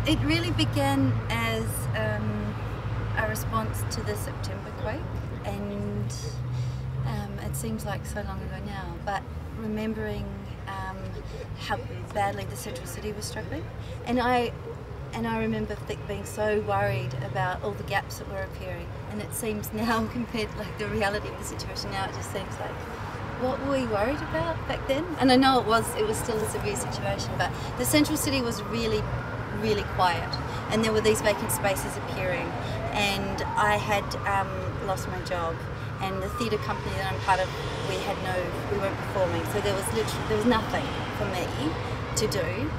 It really began as a response to the September quake, and it seems like so long ago now, but remembering how badly the central city was struggling, and I remember being so worried about all the gaps that were appearing, and it seems now, compared to like the reality of the situation now, it just seems like, what were we worried about back then? And I know it was still a severe situation, but the central city was really quiet, and there were these vacant spaces appearing, and I had lost my job, and the theatre company that I'm part of, we weren't performing, so there was nothing for me to do,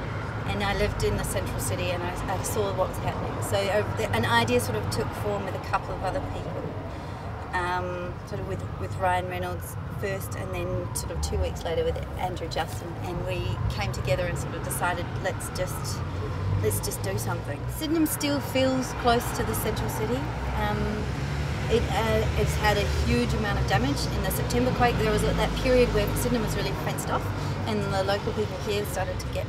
and I lived in the central city, and I saw what was happening. So an idea sort of took form with a couple of other people, sort of with Ryan Reynolds first, and then sort of 2 weeks later with Andrew Justin, and we came together and sort of decided, let's just do something. Sydenham still feels close to the central city. It's had a huge amount of damage. In the September quake, there was that period where Sydenham was really fenced off, and the local people here started to get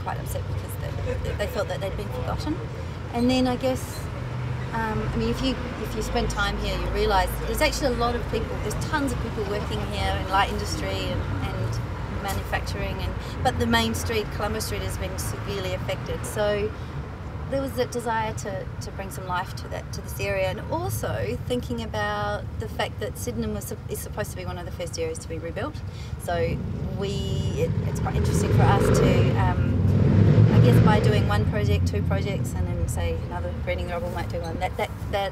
quite upset because they felt that they'd been forgotten. And then I guess, if you spend time here, you realise there's actually a lot of people. There's tons of people working here in light industry and manufacturing, but the main street, Columbus Street, has been severely affected. So there was that desire to bring some life to this area, and also thinking about the fact that Sydenham is supposed to be one of the first areas to be rebuilt. So it's quite interesting for us to, I guess, by doing one project, 2 projects, and then say another greening rubble might do one. That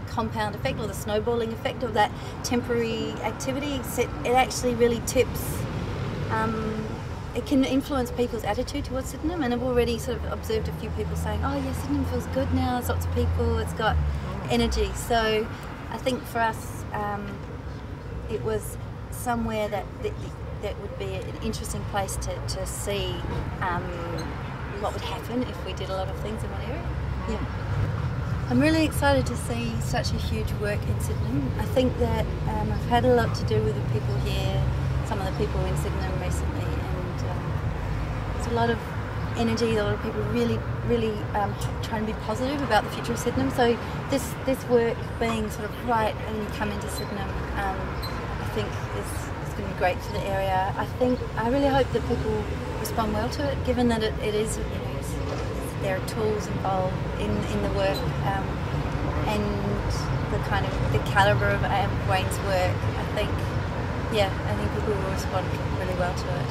compound effect, or the snowballing effect of that temporary activity, it actually really tips. It can influence people's attitude towards Sydenham, and I've already sort of observed a few people saying, oh yeah, Sydenham feels good now, there's lots of people, it's got energy. So I think for us, it was somewhere that would be an interesting place to see what would happen if we did a lot of things in one area. Yeah. I'm really excited to see such a huge work in Sydenham. I think that I've had a lot to do with the people here, some of the people in Sydenham recently, and there's a lot of energy, a lot of people really trying to be positive about the future of Sydenham. So this work being sort of right when you come into Sydenham, I think is going to be great for the area. I really hope that people respond well to it, given that it is, there are tools involved in the work, and the kind of the calibre of Wayne's work. I think people will respond really well to it.